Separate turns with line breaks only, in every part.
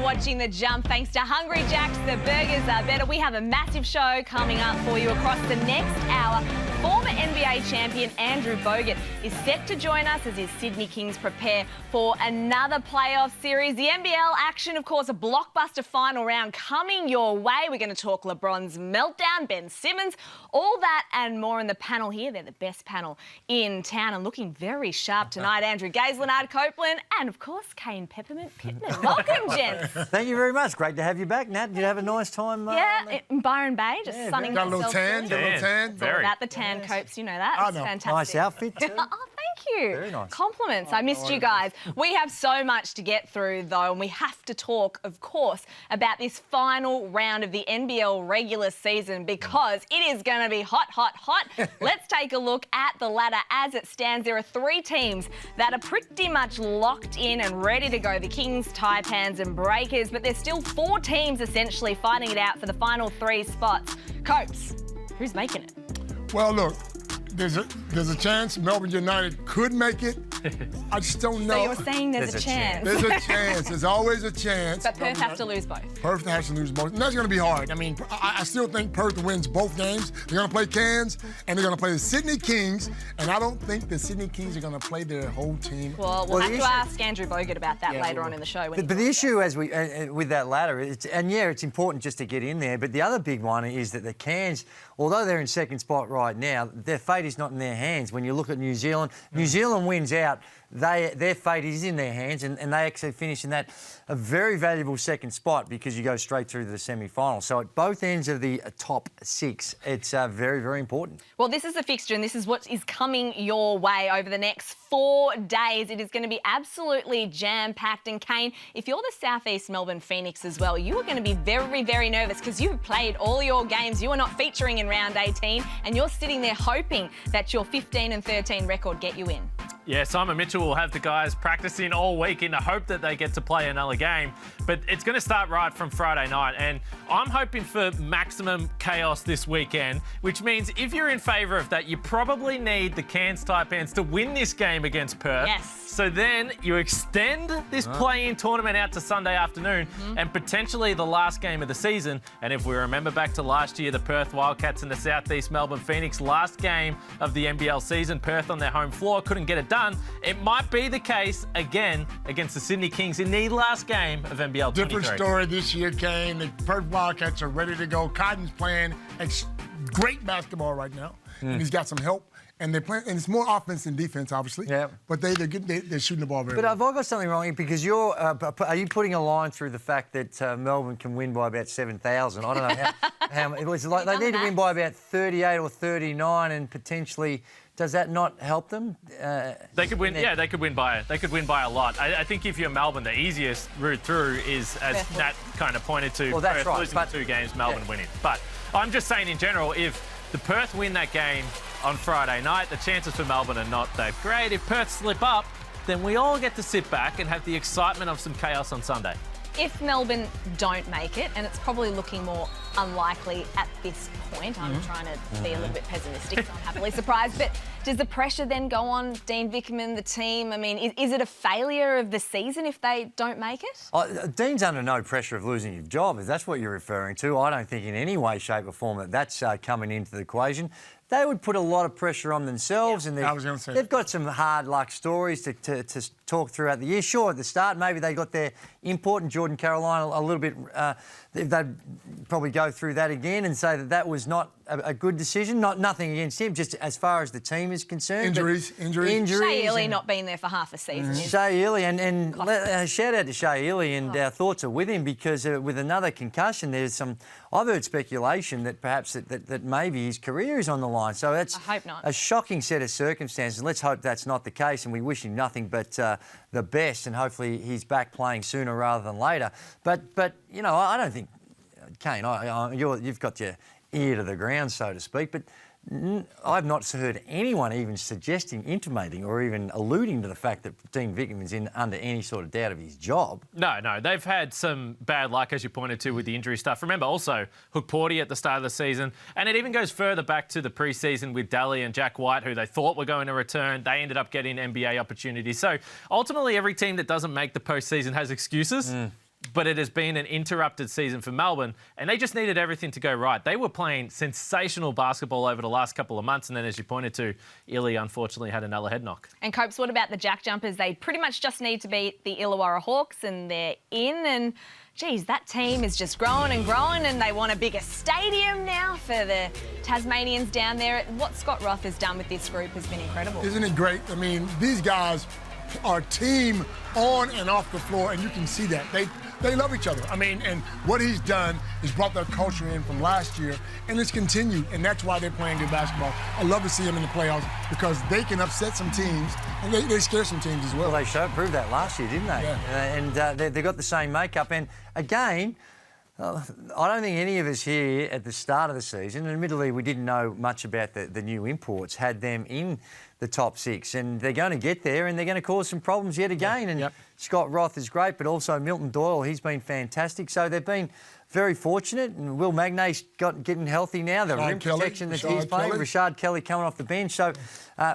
watching The Jump. Thanks to Hungry Jack's, the burgers are better. We have a massive show coming up for you across the next hour. Former NBA champion Andrew Bogut is set to join us as his Sydney Kings prepare for another playoff series. The NBL action, of course, a blockbuster final round coming your way. We're going to talk LeBron's meltdown, Ben Simmons, all that and more in the panel here. They're the best panel in town and looking very sharp tonight. Andrew Gazey, Leonard Copeland, and, of course, Kane Peppermint Pittman. Welcome, gents.
Thank you very much. Great to have you back, Nat. Did you have a nice time?
Yeah, in Byron Bay, just sunning
got a little
myself.
tan,
It's all about the tan, Copes, you know that.
I
It's
know.
fantastic.
Nice outfit too.
Oh, thank you.
Very nice.
Compliments. I missed you guys. We have so much to get through, though, and we have to talk, of course, about this final round of the NBL regular season because it is going to be hot, hot, hot. Let's take a look at the ladder as it stands. There are 3 teams that are pretty much locked in and ready to go. The Kings, Taipans and Breakers, but there's still 4 teams essentially fighting it out for the final 3 spots. Copes, who's making it?
Well, look, there's a chance Melbourne United could make it. I just don't know.
So you're saying there's a chance.
There's a chance. There's always a chance.
But Perth have to lose both.
Perth has to lose both. And that's going to be hard. I mean, I still think Perth wins both games. They're going to play Cairns, and they're going to play the Sydney Kings. And I don't think the Sydney Kings are going to play their whole team.
Well, we'll have to ask Andrew Bogut about that later on in the show.
But the issue as we with that ladder, it's important just to get in there. But the other big one is that the Cairns, although they're in second spot right now, their fate is not in their hands. When you look at New Zealand, New Zealand wins out. Their fate is in their hands, and they actually finish in that a very valuable second spot because you go straight through to the semi-final. So at both ends of the top 6, it's very, very important.
Well, this is the fixture, and this is what is coming your way over the next 4 days. It is going to be absolutely jam-packed. And Kane, if you're the Southeast Melbourne Phoenix as well, you are going to be very, very nervous because you've played all your games. You are not featuring in round 18, and you're sitting there hoping that your 15-13 record get you in.
Yeah, Simon Mitchell will have the guys practicing all week in the hope that they get to play another game. But it's going to start right from Friday night. And I'm hoping for maximum chaos this weekend, which means if you're in favour of that, you probably need the Cairns Taipans to win this game against Perth.
Yes.
So then you extend this play-in tournament out to Sunday afternoon and potentially the last game of the season. And if we remember back to last year, the Perth Wildcats and the Southeast Melbourne Phoenix, last game of the NBL season, Perth on their home floor, couldn't get it done. It might be the case again against the Sydney Kings in the last game of NBL 23.
Different story this year, Kane. The Perth Wildcats are ready to go. Cotton's playing great basketball right now, and he's got some help. And they're playing, and it's more offense than defense, obviously.
Yeah.
But they're good. They're shooting the ball very
But
well.
have I got something wrong here? Because you're, are you putting a line through the fact that Melbourne can win by about 7,000? I don't know how it was like they need to win by about 38 or 39, and potentially. Does that not help them?
They could win. Yeah, they could win by a lot. I think if you're Melbourne, the easiest route through is, as Nat kind of pointed to,
well, that's
Perth
right,
losing
but,
2 games, Melbourne winning. But I'm just saying in general, if the Perth win that game on Friday night, the chances for Melbourne are not that great. If Perth slip up, then we all get to sit back and have the excitement of some chaos on Sunday.
If Melbourne don't make it, and it's probably looking more unlikely at this point, I'm trying to be a little bit pessimistic, so I'm happily surprised, but does the pressure then go on Dean Vickerman, the team? I mean, is it a failure of the season if they don't make it?
Dean's under no pressure of losing his job, if that's what you're referring to. I don't think in any way, shape or form that that's coming into the equation. They would put a lot of pressure on themselves, and they've got some hard luck stories to talk throughout the year. Sure, at the start, maybe they got their import in Jordan Caroline a little bit. They'd probably go through that again and say that was not a good decision. Nothing against him, just as far as the team is concerned.
Injuries.
Shea Ely not being there for half a season.
Shea Ely, and shout out to Shea Ely, and our thoughts are with him because with another concussion, there's some. I've heard speculation that perhaps that maybe his career is on the line. So that's
I hope not.
A shocking set of circumstances. Let's hope that's not the case, and we wish him nothing but the best, and hopefully he's back playing sooner rather than later. But you know, I don't think, Kane, you've got your ear to the ground, so to speak, but I've not heard anyone even suggesting, intimating or even alluding to the fact that Dean Vickerman's under any sort of doubt of his job.
No, they've had some bad luck, as you pointed to, with the injury stuff. Remember also Hook Porty at the start of the season, and it even goes further back to the pre-season with Daly and Jack White, who they thought were going to return. They ended up getting NBA opportunities. So ultimately every team that doesn't make the postseason has excuses. but it has been an interrupted season for Melbourne, and they just needed everything to go right. They were playing sensational basketball over the last couple of months, and then, as you pointed to, Illy unfortunately had another head knock.
And Copes, what about the Jack Jumpers? They pretty much just need to beat the Illawarra Hawks, and they're in. And geez, that team is just growing and growing, and they want a bigger stadium now for the Tasmanians down there. What Scott Roth has done with this group has been incredible.
Isn't it great? I mean, these guys are a team on and off the floor, and you can see that. They love each other. I mean, and what he's done is brought that culture in from last year, and it's continued, and that's why they're playing good basketball. I love to see them in the playoffs because they can upset some teams, and they scare some teams as well.
Well, they proved that last year, didn't they?
Yeah.
They've got the same makeup. And again, I don't think any of us here at the start of the season, and admittedly we didn't know much about the new imports, had them in the top 6. And they're going to get there, and they're going to cause some problems yet again. And Scott Roth is great, but also Milton Doyle, he's been fantastic. So they've been very fortunate, and Will Magnay's getting healthy now. The rim protection that he's playing, Rashad Kelly coming off the bench. So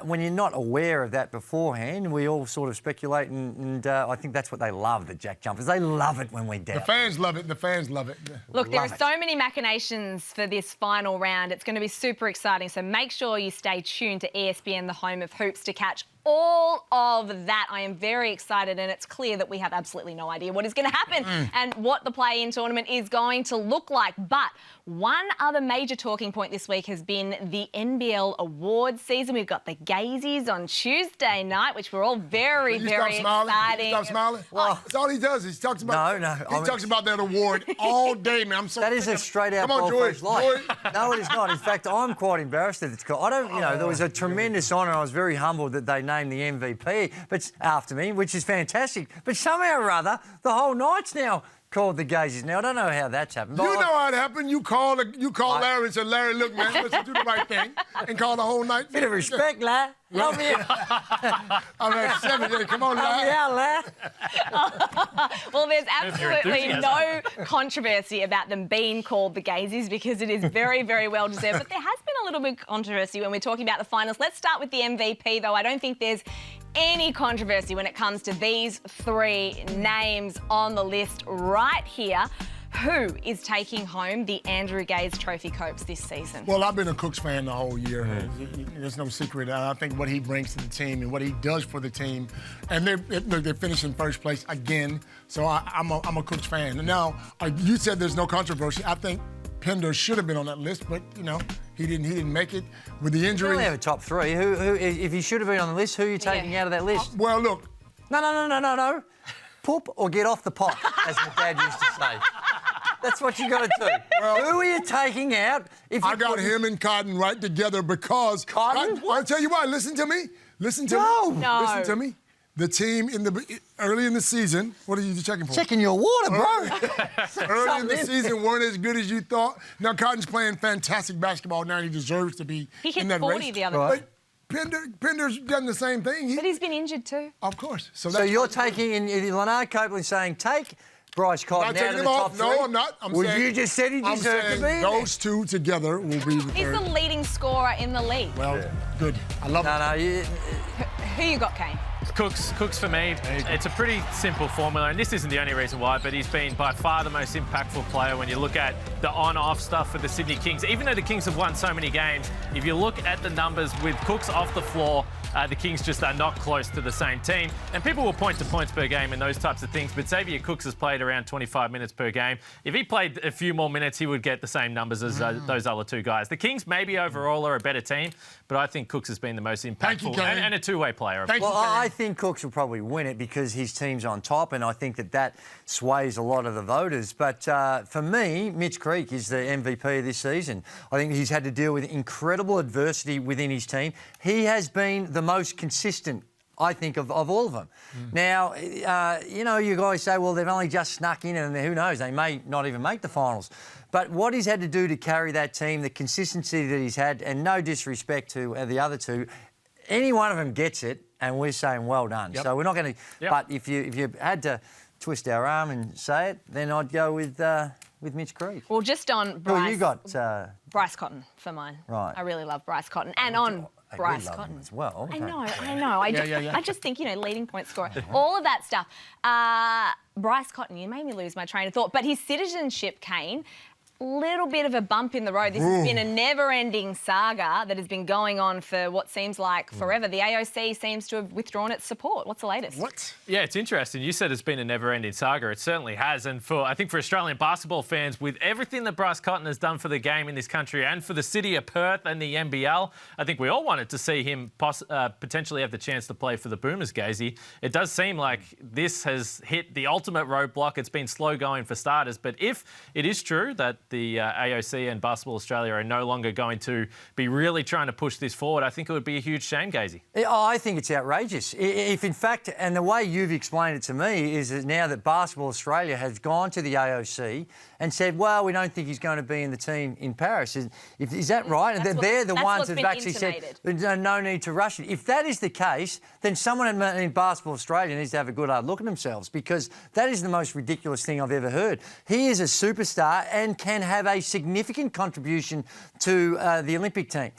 when you're not aware of that beforehand, we all sort of speculate, and I think that's what they love, the Jack Jumpers. They love it when we doubt.
The fans love it. The fans love it.
Look, there are so many machinations for this final round. It's going to be super exciting. So make sure you stay tuned to ESPN, the home of hoops, to catch all of that. I am very excited, and it's clear that we have absolutely no idea what is going to happen and what the play-in tournament is going to look like. But one other major talking point this week has been the NBL awards season. We've got the Gazeys on Tuesday night, which we're all very, very excited.
Stop smiling. Well, that's all he does. He talks about he talks about that award all day, man. I'm so
that is a straight-out
Joy.
No, it is not. In fact, I'm quite embarrassed that it's called. I don't. You know, there was a tremendous honour. I was very humbled that they named the MVP, but after me, which is fantastic. But somehow or other, the whole night's now called the Gazeys. Now, I don't know how that's happened.
You know how it happened. You called Larry and said, Larry, look, man, let's do the right thing, and call the whole night.
Bit of respect, Larry. Help me out.
I'm at 7. Come on, Larry.
Help me out, Larry.
Well, there's absolutely no controversy about them being called the Gazeys because it is very, very well deserved. But there has been a little bit of controversy when we're talking about the finals. Let's start with the MVP, though. I don't think there's any controversy when it comes to these 3 names on the list right here. Who is taking home the Andrew Gaze Trophy, Copes, this season?
Well, I've been a Cooks fan the whole year. There's no secret. I think what he brings to the team and what he does for the team, and they're finishing first place again. So I'm a Cooks fan. Now, you said there's no controversy. I think Pender should have been on that list, but you know he didn't make it with the injury.
We only have a top 3. Who if he should have been on the list, who are you taking out of that list?
Well, look.
No. Poop or get off the pot, as my dad used to say. That's what you got to do. Well, who are you taking out?
I got him and Cotton right together because
Cotton?
I'll tell you why. Listen to me. Listen to me. Listen to me. The team early in the season. What are you checking for?
Checking your water, bro.
Early in the season weren't as good as you thought. Now Cotton's playing fantastic basketball now. And he deserves to be in that race.
He hit 40 the other night.
Pender's done the same thing.
But he's been injured too.
Of course.
So you're taking Leonard Copeland saying take Bryce Cotton out of the top 3?
No, I'm not.
You just said he deserved to be
those 2 together will be the
He's
third.
the leading scorer in the league.
Well, good. I love it.
Who you got, Kane?
Cooks for me. It's a pretty simple formula, and this isn't the only reason why, but he's been by far the most impactful player when you look at the on-off stuff for the Sydney Kings. Even though the Kings have won so many games, if you look at the numbers with Cooks off the floor, the Kings just are not close to the same team. And people will point to points per game and those types of things, but Xavier Cooks has played around 25 minutes per game. If he played a few more minutes, he would get the same numbers as those other 2 guys. The Kings maybe overall are a better team, but I think Cooks has been the most impactful and a 2-way player.
I think Cooks will probably win it because his team's on top, and I think that sways a lot of the voters. But for me, Mitch Creek is the MVP of this season. I think he's had to deal with incredible adversity within his team. He has been the most consistent, I think, of all of them. Now, you guys say, well, they've only just snuck in, and who knows, they may not even make the finals. But what he's had to do to carry that team, the consistency that he's had, and no disrespect to the other 2, any one of them gets it, and we're saying well done. So we're not going to. But if you had to twist our arm and say it, then I'd go with Mitch Creek.
Well, just on Bryce.
Well, you got
Bryce Cotton for mine.
Right.
I really love Bryce Cotton, and on Bryce Cotton
as well. Okay.
I know. I just think leading point scorer, all of that stuff. Bryce Cotton, you made me lose my train of thought. But his citizenship, Kane, little bit of a bump in the road. This has been a never-ending saga that has been going on for what seems like forever. The AOC seems to have withdrawn its support. What's the latest?
What?
Yeah, it's interesting. You said it's been a never-ending saga. It certainly has. And I think for Australian basketball fans, with everything that Bryce Cotton has done for the game in this country and for the city of Perth and the NBL, I think we all wanted to see him potentially have the chance to play for the Boomers, Gazey. It does seem like this has hit the ultimate roadblock. It's been slow going for starters. But if it is true that the AOC and Basketball Australia are no longer going to be really trying to push this forward, I think it would be a huge shame, Gazey.
I think it's outrageous. If in fact, and the way you've explained it to me is that now that Basketball Australia has gone to the AOC and said, well, we don't think he's going to be in the team in Paris. Is that right? And they're the ones that have actually said there's no need to rush it. If that is the case, then someone in Basketball Australia needs to have a good hard look at themselves, because that is the most ridiculous thing I've ever heard. He is a superstar and can have a significant contribution to the Olympic team.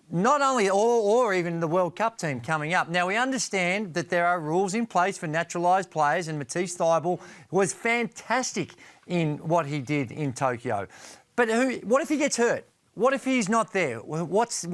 Not only, or even the World Cup team coming up. Now, we understand that there are rules in place for naturalised players, and Matisse Thybulle was fantastic in what he did in Tokyo. But what if he gets hurt? What if he's not there? What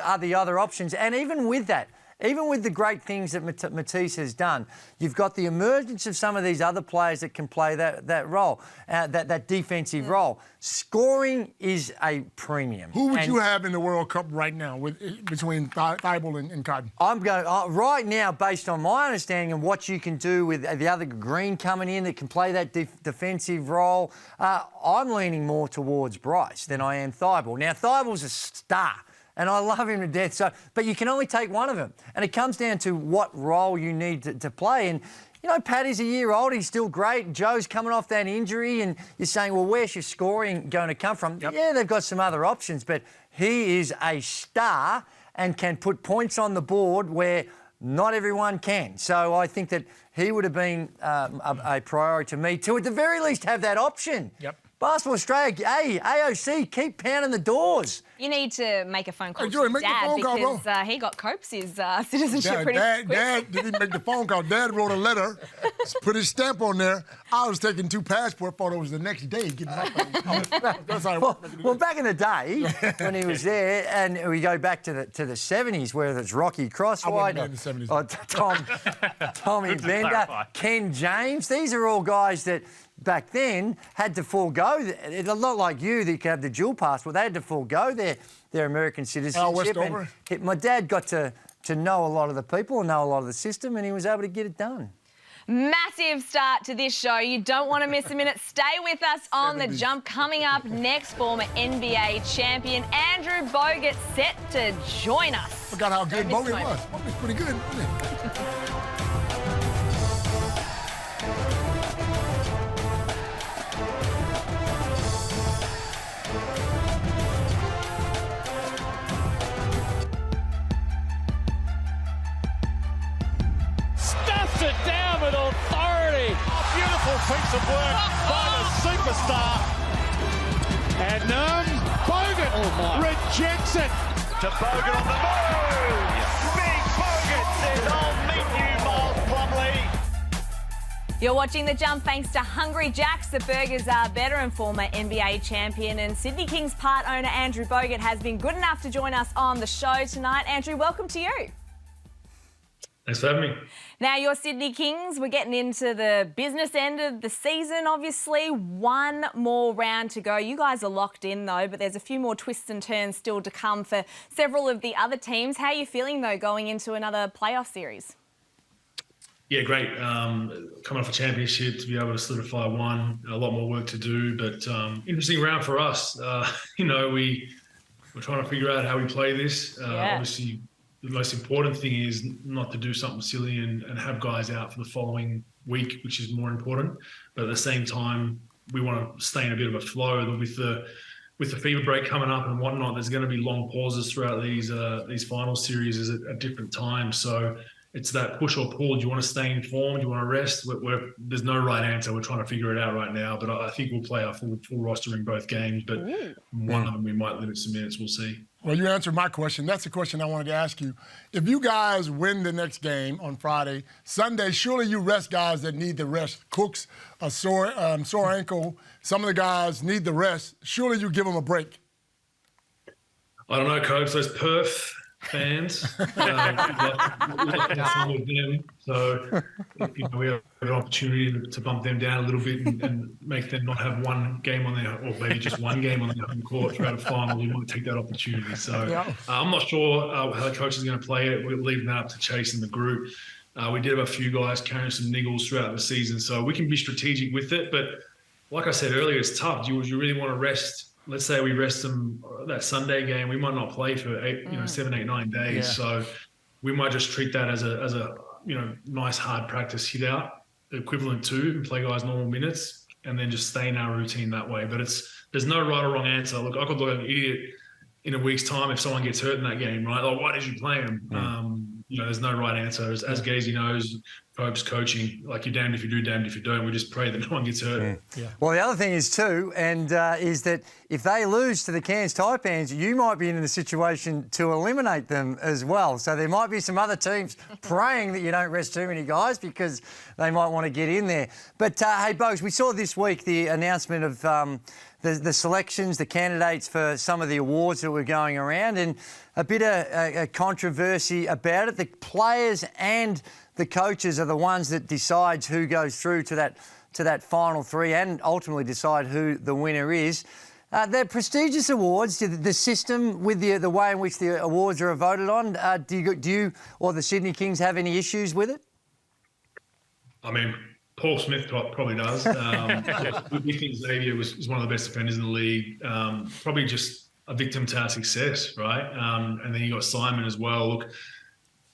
are the other options? And even with that, even with the great things that Matisse has done, you've got the emergence of some of these other players that can play that role, that defensive role. Scoring is a premium.
Who would you have in the World Cup right now between Thybulle and Cotton?
I'm going right now, based on my understanding of what you can do with the other Green coming in that can play that defensive role. I'm leaning more towards Bryce than I am Thybulle. Now, Thybulle's a star, and I love him to death. So, but you can only take one of them. And it comes down to what role you need to play. And, you know, Paddy's a year old. He's still great. Joe's coming off that injury. And you're saying, well, where's your scoring going to come from? Yep. Yeah, they've got some other options. But he is a star and can put points on the board where not everyone can. So I think that he would have been a priority to me to, at the very least, have that option.
Yep.
Basketball Australia, hey, AOC, keep pounding the doors.
You need to make a phone call
Joey,
to
make
Dad,
the phone call,
because he got Copes' citizenship pretty quick.
Dad didn't make the phone call. Dad wrote a letter, put his stamp on there. I was taking 2 passport photos the next day. Getting
well, back in the day when he was there, and we go back to the 70s, whether it's Rocky Crosswhite or Tommy Bender, Ken James. These are all guys that back then had to forego. It's a lot like you that you could have the dual passport. They had to forego their American citizenship. And my dad got to know a lot of the people and know a lot of the system, and he was able to get it done.
Massive start to this show. You don't want to miss a minute. Stay with us on The Jump. Coming up next, former NBA champion Andrew Bogut set to join us.
Forgot how good Bogut was. Bogut's pretty good, wasn't he?
It down with authority. Oh, beautiful piece of work by the superstar. And Bogut rejects it. To Bogut on the move. Big Bogut says, I'll meet you, Miles Plumlee.
You're watching The Jump thanks to Hungry Jack's. The burgers are better, and former NBA champion and Sydney Kings part owner Andrew Bogut has been good enough to join us on the show tonight. Andrew, welcome to you.
Thanks for having me.
Now, your Sydney Kings, we're getting into the business end of the season, obviously. One more round to go. You guys are locked in, though, but there's a few more twists and turns still to come for several of the other teams. How are you feeling, though, going into another playoff series?
Yeah, great. Coming off a championship, to be able to solidify one, a lot more work to do, but interesting round for us. We're trying to figure out how we play this. Obviously, the most important thing is not to do something silly and have guys out for the following week, which is more important. But at the same time, we want to stay in a bit of a flow with the FIBA break coming up and whatnot. There's going to be long pauses throughout these final series at different times. So it's that push or pull. Do you want to stay informed? Do you want to rest? There's no right answer. We're trying to figure it out right now. But I think we'll play our full roster in both games. But one of them we might limit some minutes. We'll see.
Well, you answered my question. That's the question I wanted to ask you. If you guys win the next game on Friday, Sunday, surely you rest guys that need the rest. Cooks, a sore ankle, some of the guys need the rest. Surely you give them a break.
I don't know, Coach. Those Perth fans, with them. So we have an opportunity to bump them down a little bit and make them not have one game on their, or maybe just one game on their home court throughout a final. We want to take that opportunity. So I'm not sure how the coach is going to play it. We're leaving that up to Chase and the group. We did have a few guys carrying some niggles throughout the season, so we can be strategic with it. But like I said earlier, it's tough. Do you really want to rest? Let's say we rest them that Sunday game. We might not play for 7, 8, 9 days. Yeah. So we might just treat that as a nice hard practice hit out, equivalent to, and play guys normal minutes, and then just stay in our routine that way. But there's no right or wrong answer. Look, I could look like an idiot in a week's time if someone gets hurt in that game, right? Like, why did you play him? There's no right answer. As Gazey knows, Pope's coaching, like, you're damned if you do, damned if you don't. We just pray that no one gets hurt.
Yeah. Well, the other thing is too, is that if they lose to the Cairns Taipans, you might be in a situation to eliminate them as well. So there might be some other teams praying that you don't rest too many guys because they might want to get in there. But, hey, Bogs, we saw this week the announcement of the selections, the candidates for some of the awards that were going around, and a bit of a controversy about it. The players and the coaches are the ones that decides who goes through to that final three and ultimately decide who the winner is. They're prestigious awards. The system with the way in which the awards are voted on, do you or the Sydney Kings have any issues with it?
I mean, Paul Smith probably does. We think Xavier is one of the best defenders in the league. Probably just a victim to our success, right? And then you got Simon as well. Look,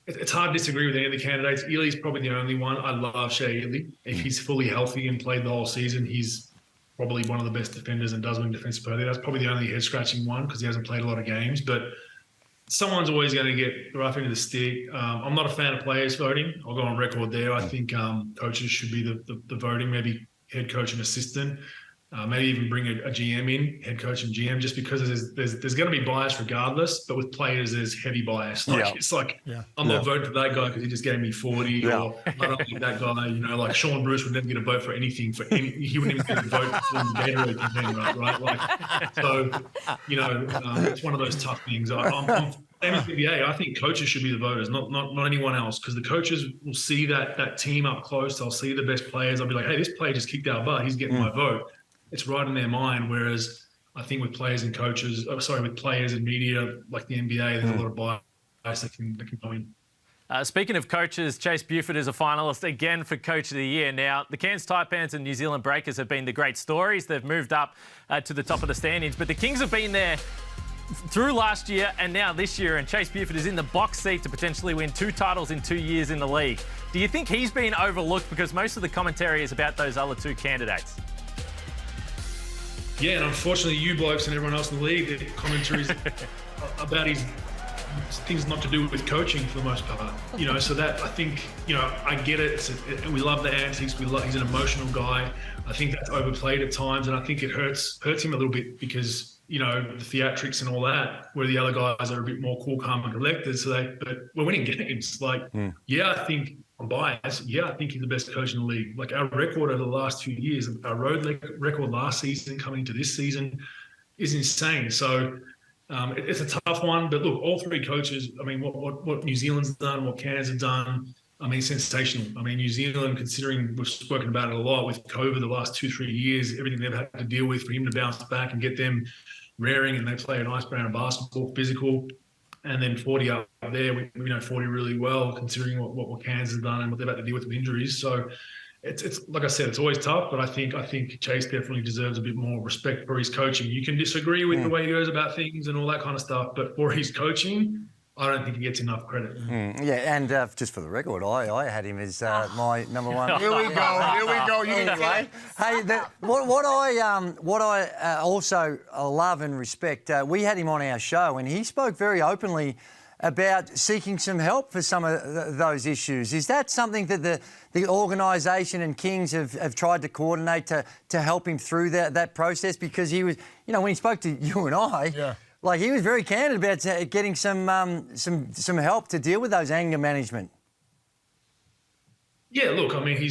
it's hard to disagree with any of the candidates. Ely's probably the only one. I love Shea Ely. If he's fully healthy and played the whole season, he's probably one of the best defenders and does win defensive player. That's probably the only head-scratching one because he hasn't played a lot of games. But someone's always going to get the rough end of the stick. I'm not a fan of players voting. I'll go on record there. I think coaches should be the voting, maybe head coach and assistant. Maybe even bring a GM in, head coach and GM, just because there's going to be bias regardless. But with players, there's heavy bias. It's like, I'm not voting for that guy because he just gave me 40, or I don't like that guy. Like Sean Bruce would never get a vote for anything. He wouldn't even get a vote for the Gatorade campaign, right? Like, so, it's one of those tough things. Same as NBA, I think coaches should be the voters, not anyone else, because the coaches will see that team up close. They'll see the best players. I'll be like, hey, this player just kicked our butt. He's getting my vote. It's right in their mind. Whereas I think with players and coaches, with players and media like the NBA, there's a lot of bias that can go in.
Speaking of coaches, Chase Buford is a finalist again for Coach of the Year. Now, the Cairns Taipans and New Zealand Breakers have been the great stories. They've moved up to the top of the standings, but the Kings have been there through last year and now this year, and Chase Buford is in the box seat to potentially win 2 titles in 2 years in the league. Do you think he's been overlooked because most of the commentary is about those other 2 candidates?
Yeah, and unfortunately, you blokes and everyone else in the league, the commentaries about his things not to do with coaching for the most part. So that, I think, I get it. We love the antics. He's an emotional guy. I think that's overplayed at times, and I think it hurts him a little bit because, the theatrics and all that, where the other guys are a bit more cool, calm, and collected. But we're winning games. I think I'm biased. Yeah, I think he's the best coach in the league. Like, our record over the last 2 years, our road record last season coming into this season is insane. So it's a tough one. But look, all 3 coaches, I mean, what New Zealand's done, what Cairns have done, I mean, sensational. I mean, New Zealand, considering we've spoken about it a lot with COVID the last 2-3 years, everything they've had to deal with, for him to bounce back and get them raring, and they play a nice brand of basketball, physical. And then 40 up there, we know 40 really well, considering what Cairns has done and what they've had to deal with injuries. So it's like I said, it's always tough, but I think Chase definitely deserves a bit more respect for his coaching. You can disagree with the way he goes about things and all that kind of stuff, but for his coaching, I don't think he gets enough credit.
Yeah, and just for the record, I had him as my number one.
Here we go.
Anyway, hey, what I also love and respect, we had him on our show, and he spoke very openly about seeking some help for some of those issues. Is that something that the organisation and Kings have tried to coordinate to help him through that process? Because he was, when he spoke to you and I. Like, he was very candid about getting some help to deal with those anger management.
Yeah, look, I mean,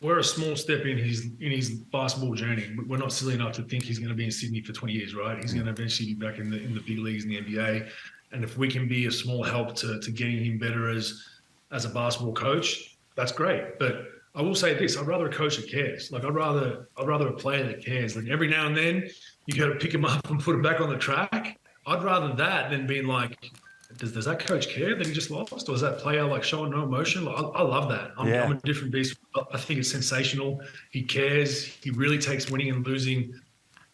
we're a small step in his basketball journey. We're not silly enough to think he's going to be in Sydney for 20 years, right? He's going to eventually be back in the big leagues in the NBA. And if we can be a small help to getting him better as a basketball coach, that's great. But I will say this: I'd rather a coach that cares. Like, I'd rather a player that cares. Like, every now and then you got to pick him up and put him back on the track. I'd rather that than being like, does that coach care that he just lost, or is that player like showing no emotion? Like, I love that. I'm a different beast. I think it's sensational. He cares. He really takes winning and losing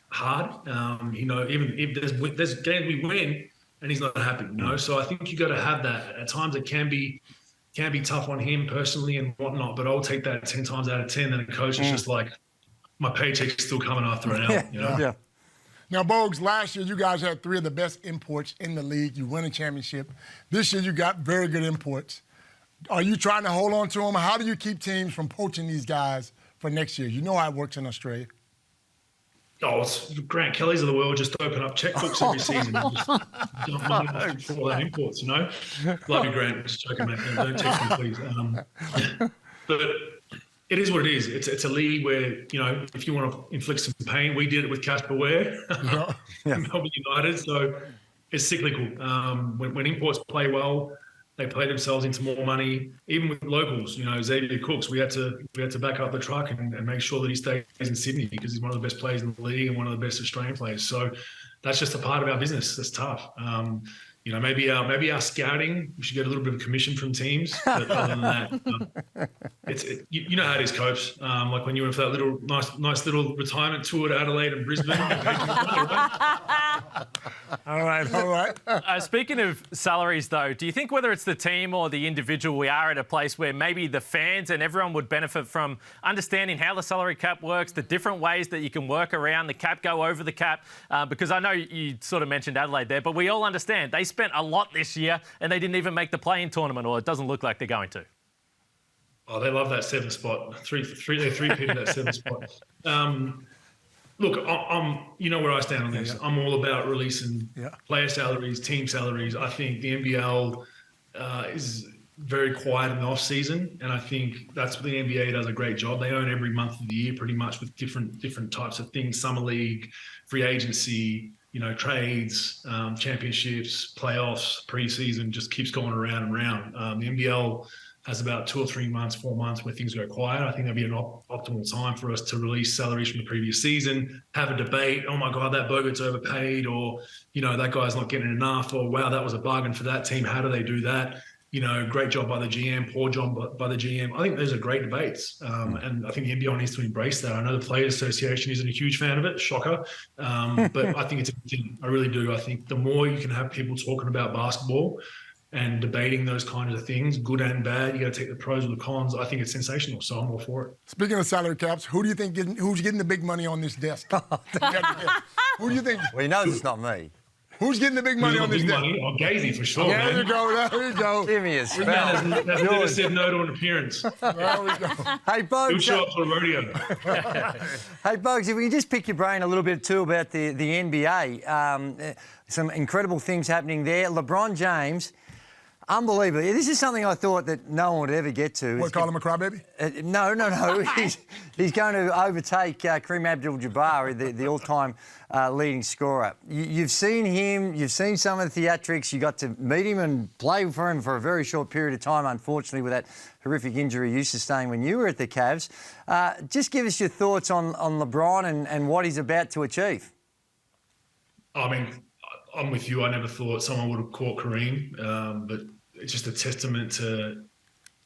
hard. You know, even if there's games we win and he's not happy, you know. So I think you got to have that. At times it can be tough on him personally and whatnot, but I'll take that 10 times out of 10. And a coach is just like, my paycheck's still coming after an hour, you know?
Yeah. Now, Bogues, last year you guys had 3 of the best imports in the league. You win a championship. This year you got very good imports. Are you trying to hold on to them? How do you keep teams from poaching these guys for next year? You know how it works in Australia.
Oh, it's Grant Kellys of the world just open up checkbooks every season and just dump money for all that imports, you know? Love you, Grant. Just joking, mate. Don't text me, please. But it is what it is. It's a league where, you know, if you want to inflict some pain, we did it with Casper Ware, Melbourne United. So it's cyclical. When imports play well, they play themselves into more money. Even with locals, you know, Xavier Cooks, we had to back up the truck and make sure that he stays in Sydney because he's one of the best players in the league and one of the best Australian players. So that's just a part of our business. That's tough. You know, maybe our scouting, we should get a little bit of commission from teams. But other than that, you know how it is, Copes. Like when you went for that little nice little retirement tour to Adelaide and Brisbane.
All right.
Speaking of salaries, though, do you think whether it's the team or the individual, we are at a place where maybe the fans and everyone would benefit from understanding how the salary cap works, the different ways that you can work around the cap, go over the cap? Because I know you sort of mentioned Adelaide there, but we all understand they spent a lot this year and they didn't even make the play-in tournament, or it doesn't look like they're going to.
Oh, they love that 7th spot. They three-peated that 7th spot. Look, you know where I stand on this. Yeah. I'm all about releasing player salaries, team salaries. I think the NBL is very quiet in the off-season, and I think that's what the NBA does a great job. They own every month of the year pretty much with different types of things: summer league, free agency, you know, trades, championships, playoffs, preseason, just keeps going around and around. The NBL has about 2 or 3 months, 4 months where things go quiet. I think that'd be an optimal time for us to release salaries from the previous season, have a debate. Oh my God, that Bogut's overpaid, or, you know, that guy's not getting enough, or wow, that was a bargain for that team. How do they do that? You know, great job by the GM, poor job by the GM. I think those are great debates. And I think the NBL needs to embrace that. I know the Players Association isn't a huge fan of it, shocker. But I think it's a good thing. I really do. I think the more you can have people talking about basketball and debating those kinds of things, good and bad, you got to take the pros or the cons. I think it's sensational, so I'm all for it.
Speaking of salary caps, who do you think who's getting the big money on this desk? Who do you think?
Well, he knows it's not me.
Who's getting the big money on this desk?
Oh, Gazey for sure.
There you go.
Give me a spell.
Has never said no to an appearance.
There we go.
Hey, Bogues.
He'll show up to a rodeo.
Hey, Bogues, if we can just pick your brain a little bit too about the NBA. Some incredible things happening there. LeBron James, unbelievable. This is something I thought that no one would ever get to.
What, call him a crybaby?
No. He's going to overtake Kareem Abdul-Jabbar, the all-time leading scorer. You've seen him. You've seen some of the theatrics. You got to meet him and play for him for a very short period of time, unfortunately, with that horrific injury you sustained when you were at the Cavs. Just give us your thoughts on LeBron and what he's about to achieve.
I mean, I'm with you. I never thought someone would have caught Kareem, but it's just a testament to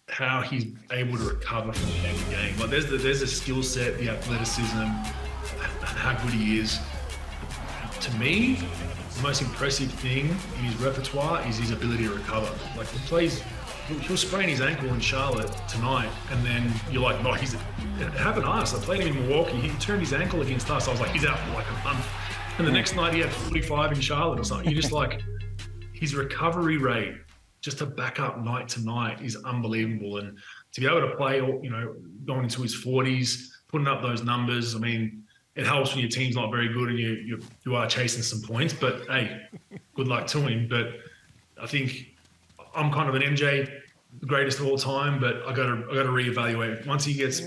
how he's able to recover from the game. Like there's a skill set, the athleticism, and how good he is. To me, the most impressive thing in his repertoire is his ability to recover. Like he'll sprain his ankle in Charlotte tonight, and then you're like, no, it happened to us. I played him in Milwaukee. He turned his ankle against us. I was like, he's out for like a month. And the next night he had 45 in Charlotte or something. You're just like, his recovery rate just to back up night to night is unbelievable. And to be able to play, you know, going into his 40s, putting up those numbers, I mean, it helps when your team's not very good and you are chasing some points. But hey, good luck to him. But I think I'm kind of an MJ, the greatest of all time. But I got to reevaluate once he gets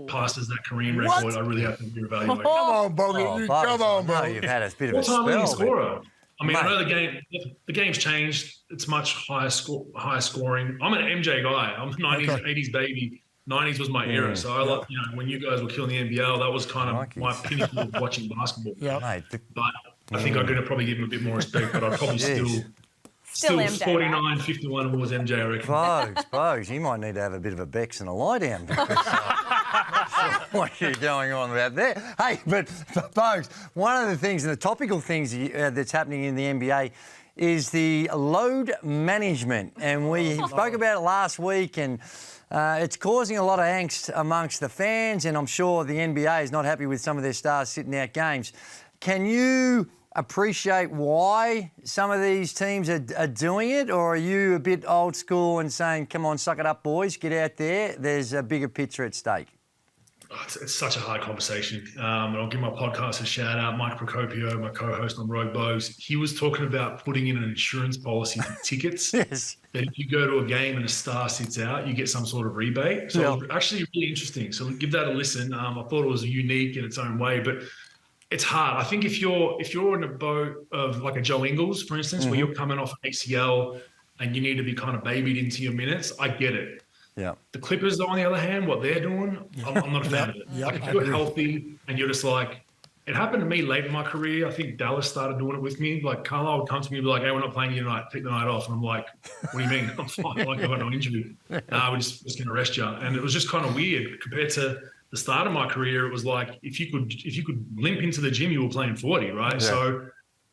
passes that Kareem record. I really have to reevaluate.
Come on, Bogut. Come on, bro.
You've had a bit of a
All-time leading
spell.
scorer. I mean, I know the game's changed. It's much higher scoring. I'm an MJ guy. I'm a 90s, 80s baby. 90s was my era. So I like, when you guys were killing the NBL, that was kind of my pinnacle of watching basketball.
Yeah.
But I think I'm going to probably give him a bit more respect, but I'd probably still
MJ,
49,
right?
51 was MJ, I reckon.
Bogs, you might need to have a bit of a Bex and a lie down. What are going on about there? Hey, but Bogs, one of the things, and the topical things that's happening in the NBA is the load management. And we spoke about it last week, and it's causing a lot of angst amongst the fans, and I'm sure the NBA is not happy with some of their stars sitting out games. Can you appreciate why some of these teams are doing it, or are you a bit old school and saying, come on, suck it up, boys, get out there, there's a bigger picture at stake?
It's such a hard conversation. And I'll give my podcast a shout out. Mike Procopio, my co-host on Rogue Bows, he was talking about putting in an insurance policy for tickets.
Yes.
That if you go to a game and a star sits out, you get some sort of rebate. So it's actually really interesting. So give that a listen. I thought it was unique in its own way, but it's hard. I think if you're in a boat of like a Joe Ingles, for instance, where you're coming off an ACL and you need to be kind of babied into your minutes, I get it.
Yeah.
The Clippers, on the other hand, what they're doing, I'm not a fan of it. Like if you're healthy and you're just like, it happened to me late in my career. I think Dallas started doing it with me. Like Carlisle would come to me and be like, hey, we're not playing you tonight. Take the night off. And I'm like, what do you mean? I'm fine. Like I've got no injury. We're just going to rest you. And it was just kind of weird compared to the start of my career. It was like, if you could limp into the gym, you were playing 40, right? Yeah. So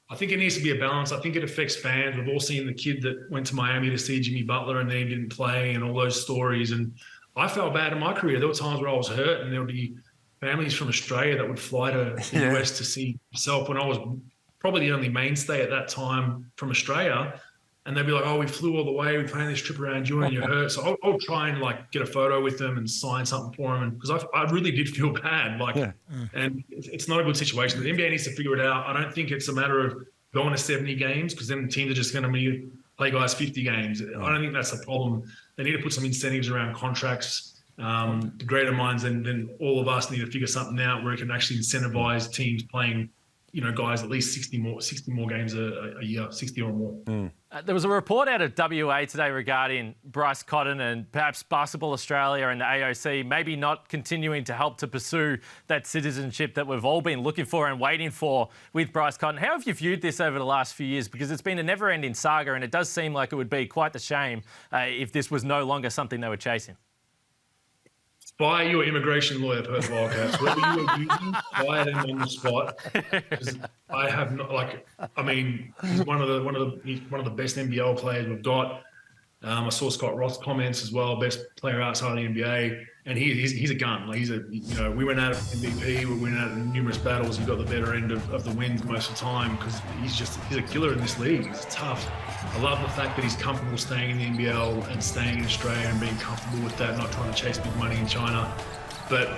I think it needs to be a balance. I think it affects fans. We've all seen the kid that went to Miami to see Jimmy Butler and then he didn't play and all those stories. And I felt bad in my career. There were times where I was hurt and there would be families from Australia that would fly to the US to see myself when I was probably the only mainstay at that time from Australia. And they'd be like, oh, we flew all the way. We planned this trip around you and you're hurt. So I'll try and like get a photo with them and sign something for them. And because I really did feel bad. And it's not a good situation. The NBA needs to figure it out. I don't think it's a matter of going to 70 games because then the teams are just going to play guys 50 games. I don't think that's the problem. They need to put some incentives around contracts. The greater minds than all of us need to figure something out where it can actually incentivize teams playing, guys at least 60 more games a year, 60 or more.
There was a report out of WA today regarding Bryce Cotton and perhaps Basketball Australia and the AOC maybe not continuing to help to pursue that citizenship that we've all been looking for and waiting for with Bryce Cotton. How have you viewed this over the last few years? Because it's been a never-ending saga and it does seem like it would be quite the shame if this was no longer something they were chasing.
Fire your immigration lawyer, Perth Wildcats. Whoever you are using, fire them on the spot. I have not he's one of the best NBL players we've got. I saw Scott Roth's comments as well, best player outside of the NBA, and he's a gun. Like we went out of MVP, we went out in numerous battles. He got the better end of the wins most of the time because he's a killer in this league. He's tough. I love the fact that he's comfortable staying in the NBL and staying in Australia and being comfortable with that, not trying to chase big money in China. But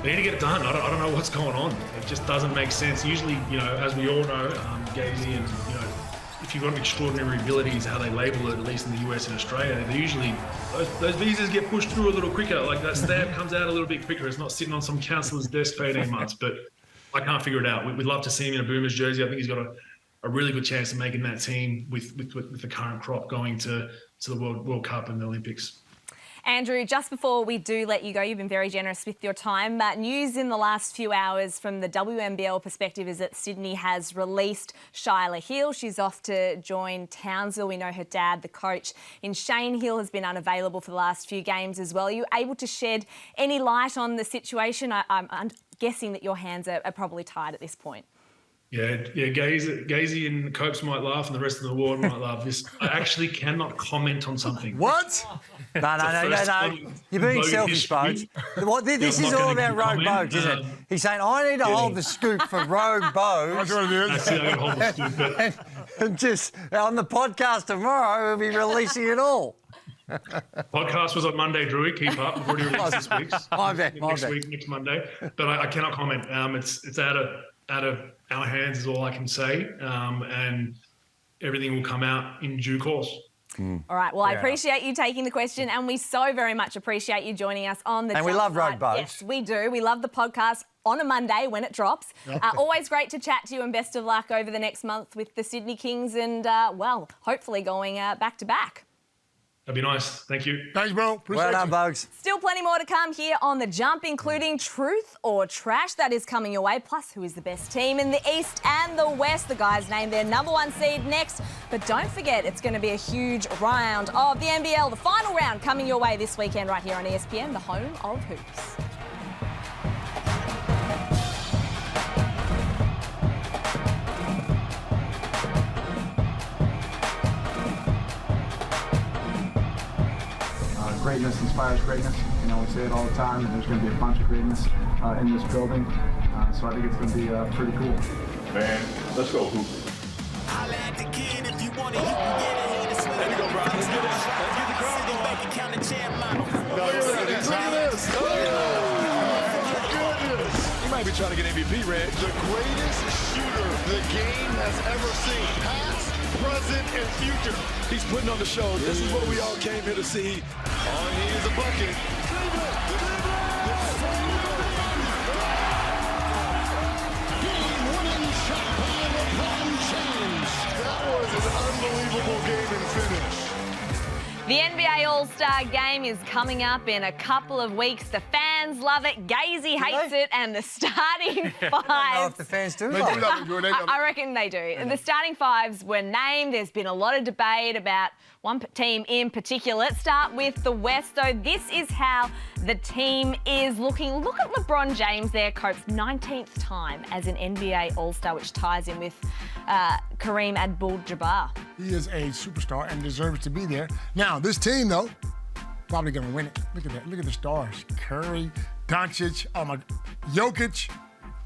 they need to get it done. I don't know what's going on. It just doesn't make sense. Usually, as we all know, Gazey and if you've got extraordinary abilities, how they label it, at least in the US and Australia, they usually those visas get pushed through a little quicker. Like that stamp comes out a little bit quicker. It's not sitting on some counsellor's desk for 18 months. But I can't figure it out. We'd love to see him in a Boomers jersey. I think he's got a really good chance of making that team with the current crop going to the World Cup and the Olympics.
Andrew, just before we do let you go, you've been very generous with your time. News in the last few hours from the WNBL perspective is that Sydney has released Shyla Hill. She's off to join Townsville. We know her dad, the coach in Shane Hill, has been unavailable for the last few games as well. Are you able to shed any light on the situation? I'm guessing that your hands are probably tied at this point.
Yeah. Gazey and Copes might laugh and the rest of the world might laugh. I actually cannot comment on something.
What?
No. You're being selfish, Bogues. This is all about Rogue Bogues, isn't it? He's saying, I need to hold the scoop for Rogue Bogues.
That's it, I can hold the scoop.
And just on the podcast tomorrow, we'll be releasing it all.
Podcast was on Monday, Drewy. Keep up. We've already released this week's. Next Monday. But I cannot comment. It's out of our hands is all I can say. And everything will come out in due course.
All right. Well, I appreciate you taking the question, and we so very much appreciate you joining us on the.
And we love Road Bugs.
Yes, we do. We love the podcast on a Monday when it drops. Always great to chat to you, and best of luck over the next month with the Sydney Kings, and well, hopefully going back to back.
That'd be nice. Thank you.
Thanks, bro. Appreciate
Well done,
you.
Bugs.
Still plenty more to come here on The Jump, including Truth or Trash. That is coming your way. Plus, who is the best team in the East and the West? The guys named their #1 seed next. But don't forget, it's going to be a huge round of the NBL. The final round coming your way this weekend right here on ESPN, the home of hoops.
Greatness inspires greatness. You know, we say it all the time. There's going to be a bunch of greatness in this building. So I think it's going to be pretty cool.
Man, let's go hoop.
I'll add the kid if you want it. You can get it here. Let's go, bro. Let's get it. Let's get the crowd going. Back and count the champ.
Look at this. Oh, my goodness. He might be trying to get MVP, Red. The greatest shooter the game has ever seen. Past, present, and future. He's putting on the show. This is what we all came here to see. All he is a bucket. Game-winning shot by LeBron James. That was an unbelievable game and finish.
The NBA All-Star Game is coming up in a couple of weeks. The fans love it. Gazey hates it, and the starting fives.
I don't know if the fans do.
I reckon they do. The starting fives were named. There's been a lot of debate about one team in particular. Let's start with the West, though. This is how the team is looking. Look at LeBron James there, Copes, 19th time as an NBA All-Star, which ties in with Kareem Abdul-Jabbar.
He is a superstar and deserves to be there. Now, this team, though, probably going to win it. Look at that. Look at the stars. Curry, Doncic, Jokic.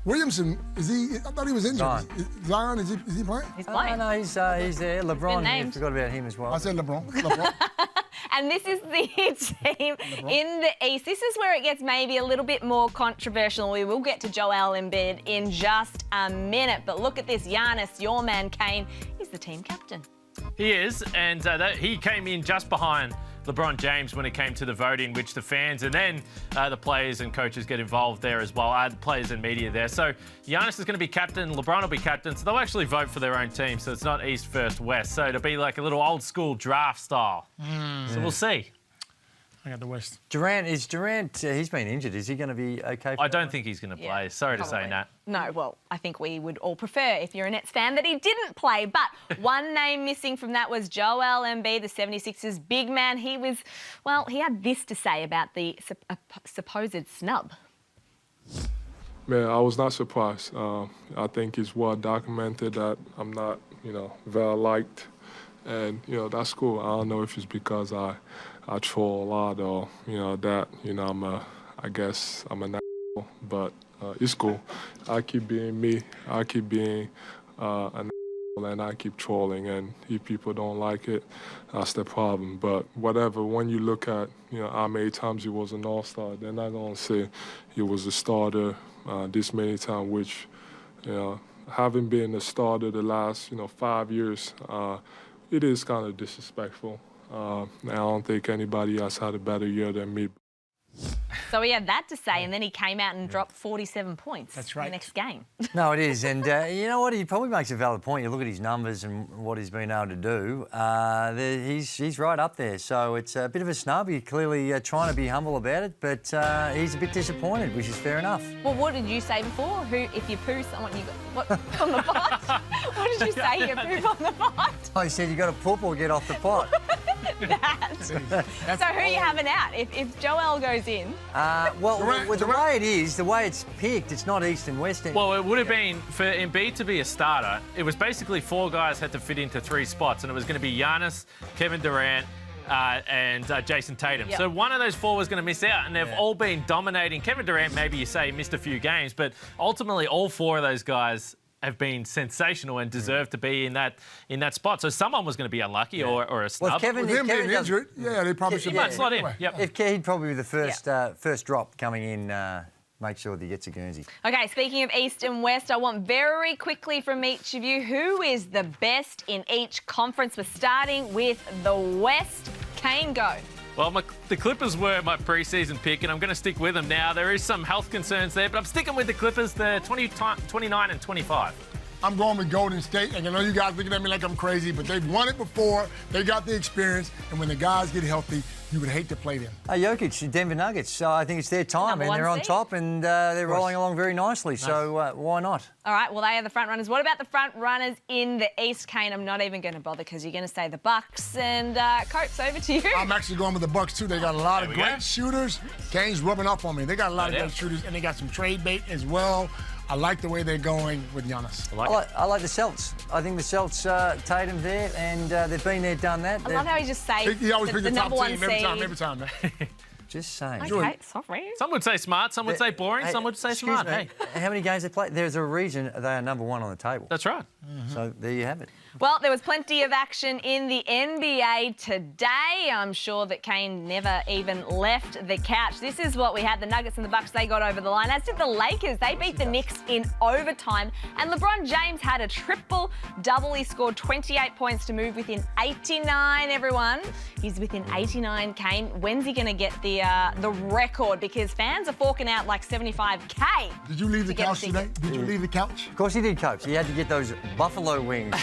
Williamson, is he? I thought he was injured. Zion, is he playing?
He's playing.
No, he's there. LeBron, you forgot about him as well.
I said LeBron.
And this is the team in the East. This is where it gets maybe a little bit more controversial. We will get to Joel Embiid in just a minute. But look at this. Giannis, your man Kane, is the team captain.
He is, and he came in just behind LeBron James when it came to the voting, which the fans and then the players and coaches get involved there as well, the players and media there. So Giannis is going to be captain, LeBron will be captain, so they'll actually vote for their own team, so it's not East versus West. So it'll be like a little old school draft style. So we'll see.
I got the West.
He's been injured. Is he going to be okay?
I don't think he's going to play.
Yeah,
Sorry
probably.
to say, Nat.
No, well, I think we would all prefer, if you're a Nets fan, that he didn't play. But one name missing from that was Joel Embiid, the 76ers big man. He had this to say about the supposed snub.
Man, I was not surprised. I think it's well documented that I'm not, well liked. And, that's cool. I don't know if it's because I troll a lot or, that, I guess I'm a natural, but it's cool. I keep being me. I keep being a natural, and I keep trolling. And if people don't like it, that's the problem. But whatever, when you look at, how many times he was an all-star, they're not going to say he was a starter this many times, which, having been a starter the last, 5 years, it is kind of disrespectful. I don't think anybody else had a better year than me.
So he had that to say, and then he came out and dropped 47 points
That's right.
in the next game.
No, it is. And you know what? He probably makes a valid point. You look at his numbers and what he's been able to do. He's right up there. So it's a bit of a snub. He's clearly trying to be humble about it, but he's a bit disappointed, which is fair enough.
Well, what did you say before? If you poo someone, what on the pot? What did you say? You poop on the pot?
Oh, he said you got to poop or get off the pot.
That. So who are you having out? If Joel goes in?
The way it is, the way it's picked, it's not East and West.
Well, it would have been, for Embiid to be a starter, it was basically 4 guys had to fit into 3 spots, and it was going to be Giannis, Kevin Durant, and Jason Tatum.
Yep.
So one of those 4 was going to miss out, and they've all been dominating. Kevin Durant, maybe you say, missed a few games, but ultimately all 4 of those guys have been sensational and deserve to be in that spot. So someone was going to be unlucky or a snub.
Well,
With him being injured, they probably should
might slot in.
Yep.
If he'd probably be the first drop coming in. Make sure that he gets a Guernsey.
Okay, speaking of East and West, I want very quickly from each of you, who is the best in each conference? We're starting with the West. Kane, go.
Well, the Clippers were my pre-season pick, and I'm going to stick with them now. There is some health concerns there, but I'm sticking with the Clippers. They're 29 and 25.
I'm going with Golden State, and I know you guys looking at me like I'm crazy, but they've won it before. They got the experience, and when the guys get healthy, you would hate to play them.
Jokic, Denver Nuggets. So I think it's their time, and they're on top, and they're rolling along very nicely. Nice. So why not?
All right, well, they are the front runners. What about the front runners in the East, Kane? I'm not even going to bother because you're going to say the Bucks. And Copes, over to you.
I'm actually going with the Bucks too. They got a lot of great shooters. Kane's rubbing off on me. They got a lot of great shooters, and they got some trade bait as well. I like the way they're going with Giannis.
I like the Celts. I think the Celts, Tatum there, and they've been there, done that.
I love how he just says
he always picks the top
number one
team
seed.
every time. Man.
Just saying.
Okay, sorry.
Some would say smart, some would say boring, some would say smart.
Hey, how many games they play? There's a reason they are number one on the table.
That's right.
So there you have it.
Well, there was plenty of action in the NBA today. I'm sure that Kane never even left the couch. This is what we had. The Nuggets and the Bucks, they got over the line. As did the Lakers. They beat the Knicks in overtime. And LeBron James had a triple-double. He scored 28 points to move within 89, everyone. He's within 89, Kane. When's he going to get the record? Because fans are forking out like 75K.
Did you leave the couch today? Did you leave the couch?
Of course he did, Coach. He had to get those buffalo wings.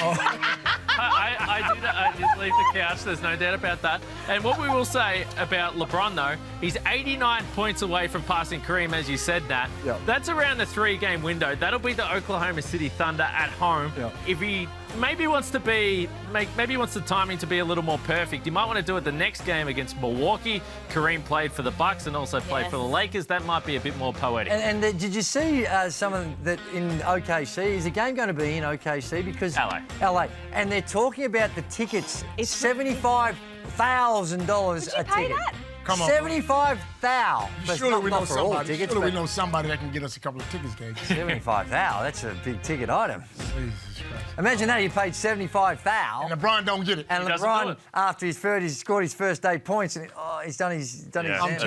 I did leave the couch, there's no doubt about that. And what we will say about LeBron, though, he's 89 points away from passing Kareem, as you said, Nat.
Yep.
That's around the 3-game window. That'll be the Oklahoma City Thunder at home.
Yep.
If he maybe wants the timing to be a little more perfect, you might want to do it the next game against Milwaukee. Kareem played for the Bucks and also played for the Lakers. That might be a bit more poetic.
And did you see some of that in OKC? Is the game going to be in OKC? Because LA. And they're talking about the tickets. It's $75,000 a ticket.
Pay that?
Come on.
$75,000.
Surely we know somebody. Surely we know somebody that can get us a couple of tickets, Gage.
$75,000. That's a big ticket item.
Jesus Christ.
Imagine that, you paid $75,000.
And LeBron don't get it.
And LeBron, after he's scored his first 8 points, and he's done his
I'm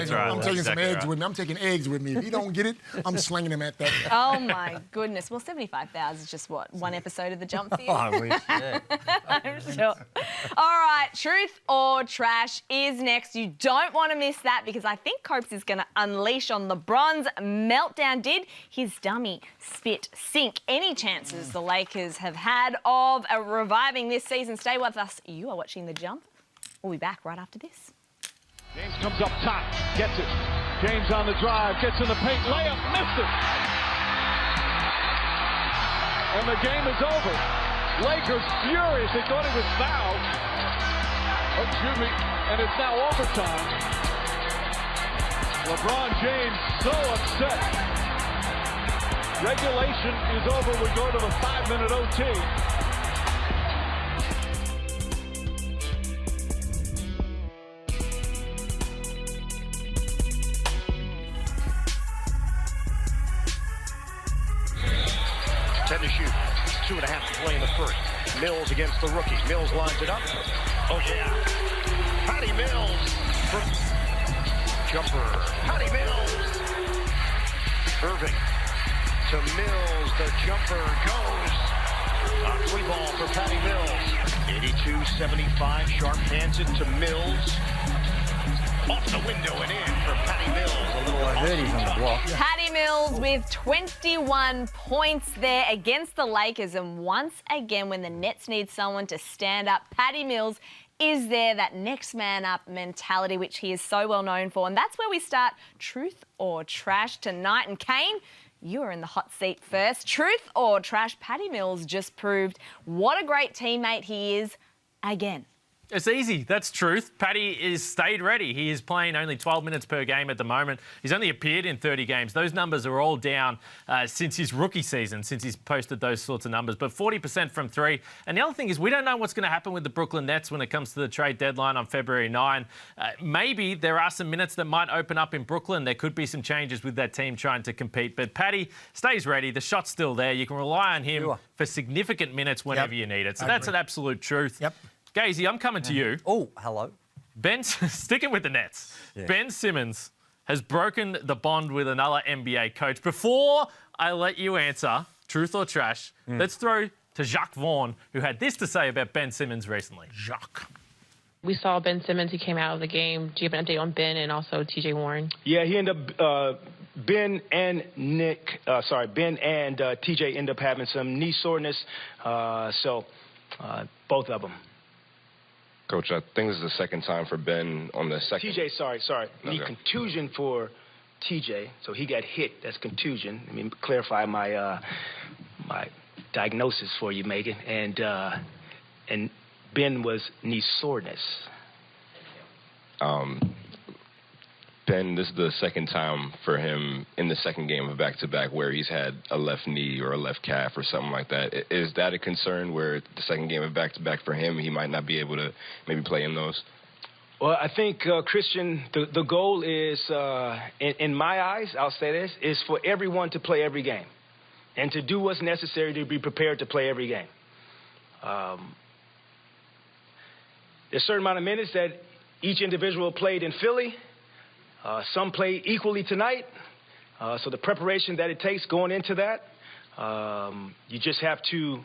taking some eggs with me. I'm taking eggs with me. If he don't get it, I'm slinging him at that.
Oh, my goodness. Well, 75,000 is just, what, one episode of The Jump for you?
I wish, yeah.
I'm sure. All right, Truth or Trash is next. You don't want to miss that because I think Copes is going to unleash on LeBron's meltdown. Did his dummy spit sink any chances the Lakers have had of reviving this season? Stay with us. You are watching The Jump. We'll be back right after this.
James comes up top, gets it. James on the drive, gets in the paint, layup, missed it. And the game is over. Lakers furious. They thought he was fouled. Oh, excuse me. And it's now overtime. LeBron James so upset. Regulation is over. We go to the 5-minute OT.
Ten to shoot. 2.5 to play in the first. Mills against the rookie. Mills lines it up. Oh, yeah. Patty Mills from jumper. Patty Mills. Irving to Mills. The jumper goes. A 3-ball for Patty Mills. 82-75. Sharp hands it to Mills. Off the window and in for Patty Mills. A little
Birdie's on the block.
Patty Mills with 21 points there against the Lakers. And once again, when the Nets need someone to stand up, Patty Mills is there, that next man up mentality, which he is so well known for. And that's where we start Truth or Trash tonight. And Kane, you are in the hot seat first. Truth or Trash, Patty Mills just proved what a great teammate he is again.
It's easy. That's truth. Paddy is stayed ready. He is playing only 12 minutes per game at the moment. He's only appeared in 30 games. Those numbers are all down since his rookie season, since he's posted those sorts of numbers. But 40% from three. And the other thing is we don't know what's going to happen with the Brooklyn Nets when it comes to the trade deadline on February 9. Maybe there are some minutes that might open up in Brooklyn. There could be some changes with that team trying to compete. But Paddy stays ready. The shot's still there. You can rely on him for significant minutes whenever you need it. So that's an absolute truth.
Yep.
Gazey, I'm coming to you.
Oh, hello.
Sticking with the Nets. Yeah. Ben Simmons has broken the bond with another NBA coach. Before I let you answer, truth or trash, let's throw to Jacques Vaughn, who had this to say about Ben Simmons recently.
Jacques.
We saw Ben Simmons. He came out of the game. Do you have an update on Ben and also TJ Warren?
Yeah, he ended up, Ben and TJ ended up having some knee soreness. Both of them.
Coach, I think this is the second time for Ben on the second.
TJ, sorry. Knee contusion for TJ. So he got hit. That's contusion. Let me clarify my my diagnosis for you, Megan. And Ben was knee soreness.
Ben, this is the second time for him in the second game of back-to-back where he's had a left knee or a left calf or something like that. Is that a concern where the second game of back-to-back for him, he might not be able to maybe play in those?
Well, I think, Christian, the goal is, in my eyes, I'll say this, is for everyone to play every game and to do what's necessary to be prepared to play every game. There's a certain amount of minutes that each individual played in Philly. Some play equally tonight. So the preparation that it takes going into that, you just have to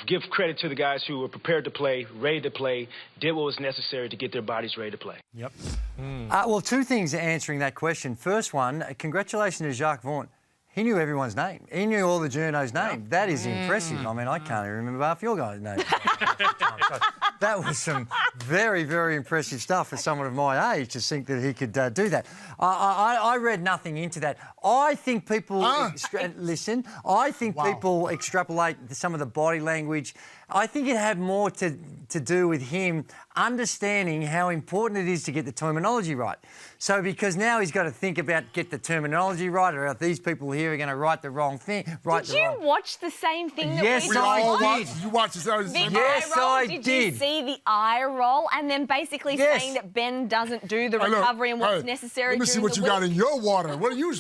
give credit to the guys who were prepared to play, ready to play, did what was necessary to get their bodies ready to play.
Yep. Well, two things answering that question. First one, congratulations to Jacques Vaughn. He knew everyone's name. He knew all the journos' names. That is impressive. I mean, I can't even remember half your guys' names. That was some very, very impressive stuff for someone of my age to think that he could do that. I read nothing into that. I think people... listen, I think people extrapolate some of the body language. I think it had more to do with him understanding how important it is to get the terminology right. So because now he's got to think about get the terminology right, or these people here are going to write the wrong thing.
Did you watch the same thing that
yes,
we
I did.
You watched the same
thing?
Yes, I
did. Did you see the eye roll and then basically saying that Ben doesn't do the recovery and what's necessary?
Let me see what you got in your water. What are you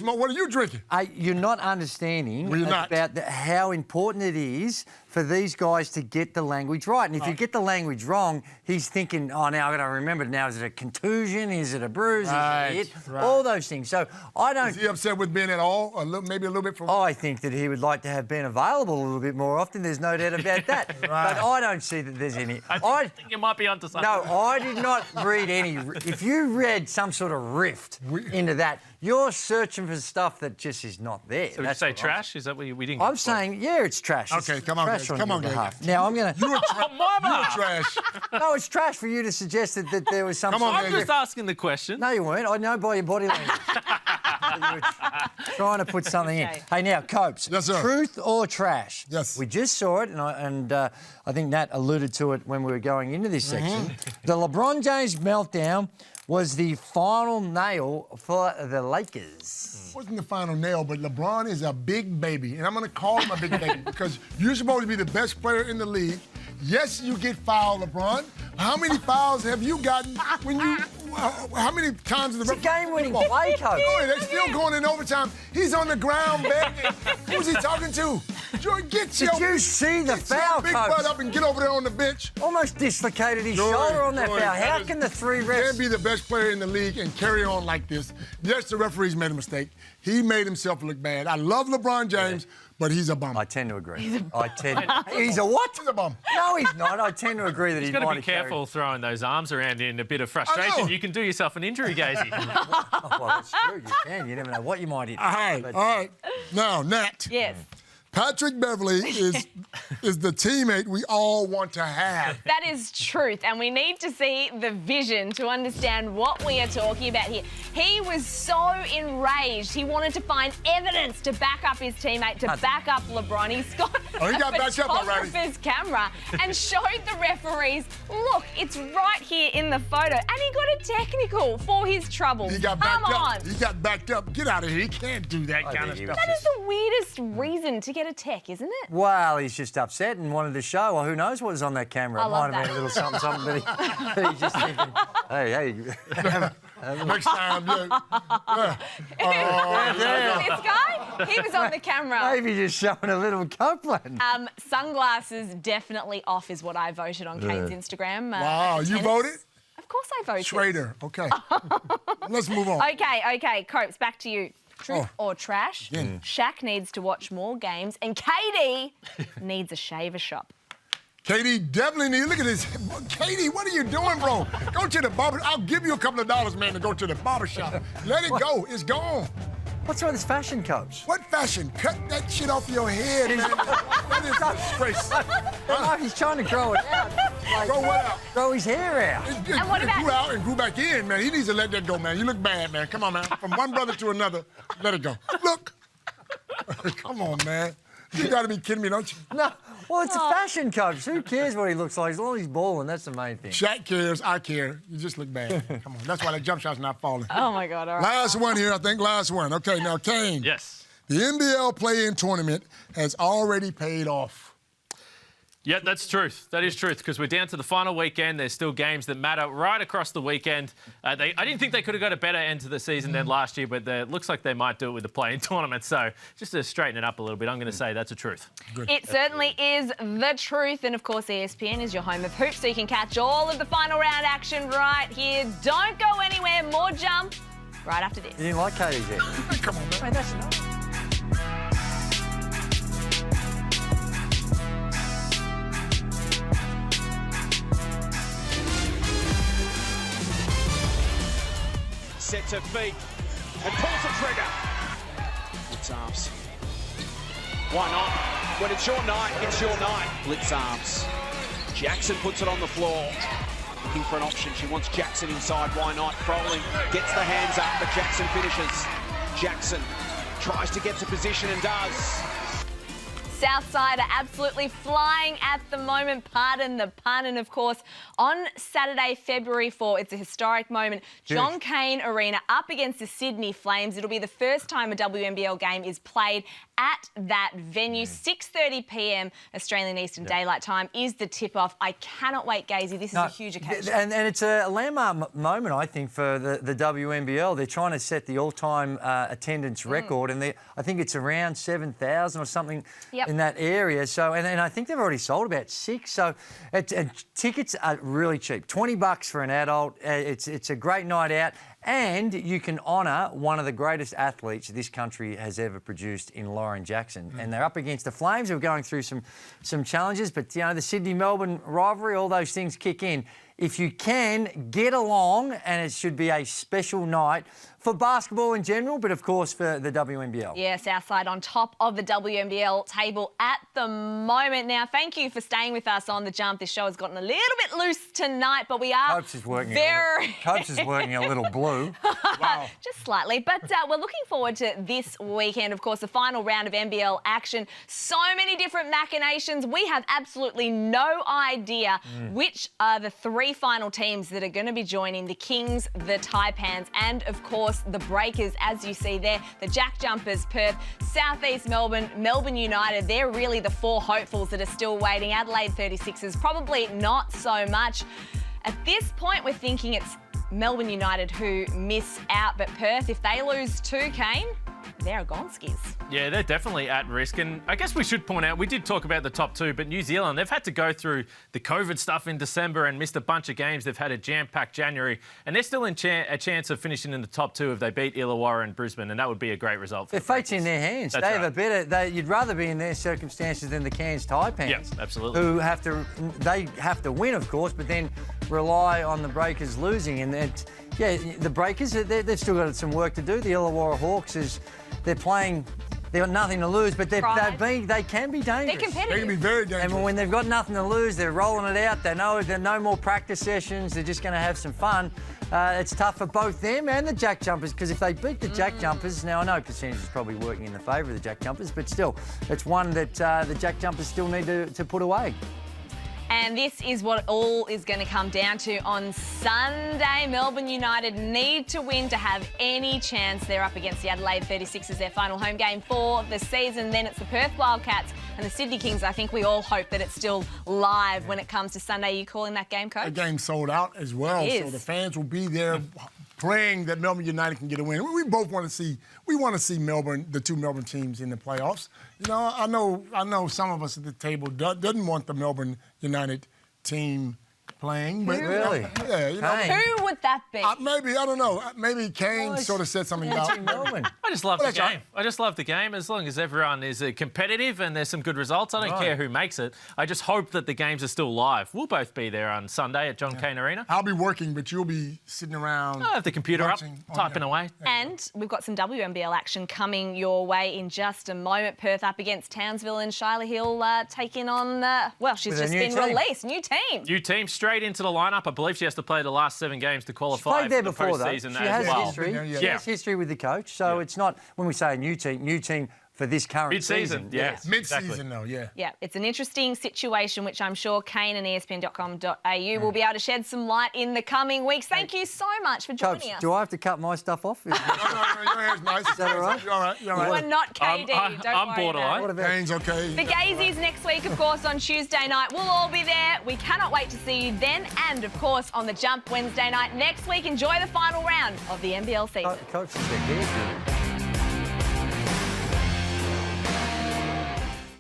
drinking?
You're not understanding about how important it is for these guys to get the language right. And if you get the language wrong, he's thinking, oh, now I've got to remember, now is it a contusion? Is it a bruise? Is it hit? All those things. So I don't...
Is he upset with Ben at all? Maybe a little bit from...
I think that he would like to have Ben available a little bit more often. There's no doubt about that. But I don't see that there's any...
I think you might be onto something.
No, I did not read any... If you read some sort of rift into that, you're searching for stuff that just is not there.
So would you say trash? Is that what we didn't...
I'm saying, yeah, it's trash.
Okay, come on, guys. Come on, guys.
Now, I'm going to...
You're trash.
No, it's trash for you to suggest that there was some...
I'm just asking the question.
No, you weren't. I know by your body language. You were trying to put something in. Hey, now, Copes.
Yes, sir.
Truth or trash?
Yes.
We just saw it, and I think Nat alluded to it when we were going into this section. The LeBron James meltdown was the final nail for the Lakers.
It wasn't the final nail, but LeBron is a big baby, and I'm going to call him a big baby because you're supposed to be the best player in the league. Yes, you get fouled, LeBron. How many fouls have you gotten when you... How many times...
It's a game-winning play, Coach.
They're still going in overtime. He's on the ground begging. Who's he talking to? Jordan, get your...
Did you see the foul,
Coach? Big butt up and get over there on the bench.
Almost dislocated his shoulder on that foul. How can the three refs...
You can't be the best player in the league and carry on like this. Yes, the referees made a mistake. He made himself look bad. I love LeBron James, but he's a bum.
I tend to agree. He's a what?
He's a bum.
No, he's not. I tend to agree that he's
got to be careful throwing those arms around in a bit of frustration. You can do yourself an injury, Gazey.
Well, that's true. You can. You never know what you might hit.
All right. Now, Nat.
Yes.
Patrick Beverley is the teammate we all want to have.
That is truth, and we need to see the vision to understand what we are talking about here. He was so enraged. He wanted to find evidence to back up his teammate, to back up LeBron. He's got
he got backed up already.
photographer's camera and showed the referees, look, it's right here in the photo. And he got a technical for his trouble.
He got backed up. He got backed up. Get out of here. He can't do that kind of stuff.
That is the weirdest reason to get a tech, isn't it?
Well, he's just upset and wanted to show. Well, who knows what was on that camera?
I
It
love
might have been a little something, but he's just thinking, hey.
Next time, yeah.
This guy, he was on the camera.
Maybe just showing a little coupling.
Sunglasses definitely off is what I voted on Kane's Instagram.
Wow, you voted?
Of course I voted.
Schrader, okay. Let's move on.
Okay, Copes, back to you. Truth or trash? Shaq needs to watch more games, and Katie needs a shaver shop.
Katie definitely needs. Look at this. Katie, what are you doing, bro? Go to the barber. I'll give you a couple of dollars, man, to go to the barber shop. Let it go. It's gone.
What's wrong with this fashion, Coach?
What fashion? Cut that shit off your head, man. That is a disgrace.
He's trying to grow it out.
Grow what out?
Grow his hair out.
It grew out and grew back in, man. He needs to let that go, man. You look bad, man. Come on, man. From one brother to another, let it go. Look. Come on, man. You got to be kidding me, don't you?
No. Well, it's a fashion, Coach. Who cares what he looks like? As long as he's balling, that's the main thing.
Shaq cares. I care. You just look bad. Come on. That's why that jump shot's not falling.
Oh, my God. All right.
Last one here, I think. Last one. Okay, now, Kane.
Yes.
The NBL play-in tournament has already paid off.
Yeah, that's truth. That is truth, because we're down to the final weekend. There's still games that matter right across the weekend. I didn't think they could have got a better end to the season than last year, but it looks like they might do it with the play-in tournament. So just to straighten it up a little bit, I'm going to say that's a truth.
Good.
It certainly is the truth. And, of course, ESPN is your home of hoops, so you can catch all of the final round action right here. Don't go anywhere. More jump right after this.
You didn't like Katie's hair?
Come on, man.
Hey, that's enough.
Sets her feet and pulls the trigger. Blitz arms. Why not? When it's your night, it's your night. Blitz arms. Jackson puts it on the floor. Looking for an option. She wants Jackson inside. Why not? Froling gets the hands up, but Jackson finishes. Jackson tries to get to position and does.
Southside are absolutely flying at the moment. Pardon the pun. And, of course, on Saturday, February 4, it's a historic moment. John Kane Arena up against the Sydney Flames. It'll be the first time a WNBL game is played at that venue. 6:30 p.m. Australian Eastern Daylight Time is the tip-off. I cannot wait, Gazey. This is a huge occasion.
And it's a landmark moment, I think, for the WNBL. They're trying to set the all-time attendance record, and I think it's around 7,000 or something in that area. So, and I think they've already sold about 6. So, tickets are really cheap. $20 for an adult. It's a great night out. And you can honour one of the greatest athletes this country has ever produced in Lauren Jackson. And they're up against the Flames, who are going through some challenges. But, you know, the Sydney-Melbourne rivalry, all those things kick in. If you can, get along, and it should be a special night for basketball in general, but of course for the WNBL.
Yeah, Southside on top of the WNBL table at the moment. Now, thank you for staying with us on The Jump. This show has gotten a little bit loose tonight, but we are
Copes is working a little blue.
Wow.
Just slightly. But we're looking forward to this weekend. Of course, the final round of NBL action. So many different machinations. We have absolutely no idea which are the 3 final teams that are going to be joining the Kings, the Taipans, and, of course, the Breakers, as you see there. The Jack Jumpers, Perth, Southeast Melbourne, Melbourne United. They're really the 4 hopefuls that are still waiting. Adelaide 36ers, probably not so much. At this point, we're thinking it's Melbourne United who miss out. But Perth, if they lose 2, Kane, they're gonskis.
Yeah, they're definitely at risk. And I guess we should point out, we did talk about the top 2, but New Zealand, they've had to go through the COVID stuff in December and missed a bunch of games. They've had a jam-packed January, and they're still in a chance of finishing in the top 2 if they beat Illawarra and Brisbane, and that would be a great result.
Their fate's in their hands.
That's
they have a better. You'd rather be in their circumstances than the Cairns Taipans.
Yeah, absolutely.
Who have to win, of course, but then rely on the Breakers losing. And the Breakers, they've still got some work to do. The Illawarra Hawks they're playing they've got nothing to lose, but they can be dangerous.
They're competitive.
They can be very dangerous.
And when they've got nothing to lose, they're rolling it out. They know there are no more practice sessions. They're just going to have some fun. It's tough for both them and the Jack Jumpers, because if they beat the Jack Jumpers, now I know percentage is probably working in the favour of the Jack Jumpers, but still, it's one that the Jack Jumpers still need to put away.
And this is what all is going to come down to on Sunday. Melbourne United need to win to have any chance. They're up against the Adelaide 36ers, their final home game for the season. Then it's the Perth Wildcats and the Sydney Kings. I think we all hope that it's still live when it comes to Sunday. Are you calling that game, Coach?
The game's sold out as well, so the fans will be there praying that Melbourne United can get a win. We both want to see. We want to see Melbourne, the two Melbourne teams, in the playoffs. You know, I know some of us at the table doesn't want the Melbourne United team playing, but
really,
who would that be?
Maybe, I don't know. Maybe Kane sort of said something about
Melbourne.
I just love the game. I just love the game as long as everyone is competitive and there's some good results. I don't care who makes it. I just hope that the games are still live. We'll both be there on Sunday at John Cain Arena.
I'll be working, but you'll be sitting around.
I have the computer
watching,
up, typing away.
And we've got some WNBL action coming your way in just a moment. Perth up against Townsville and Shyla Hill taking on, well, she's just been released. New team.
New team straight into the lineup. I believe she has to play the last 7 games to qualify.
She's played there
for the
before, though.
postseason
She has history. She
Yeah.
has history with the coach, so it's not, when we say a new team for this current
mid-season.
Yes.
Mid-season, though,
Yeah, it's an interesting situation, which I'm sure Kane and ESPN.com.au will be able to shed some light in the coming weeks. Thank you so much for joining us.
Do I have to cut my stuff off?
No, your hair's nice. Is
that all right?
You're all right. You're all
You
right.
are not KD. Don't
I'm
worry
borderline.
about it.
Kane's okay.
The Gazeys next week, of course, on Tuesday night. We'll all be there. We cannot wait to see you then. And, of course, on the Jump Wednesday night next week. Enjoy the final round of the NBL season.
Coach is there.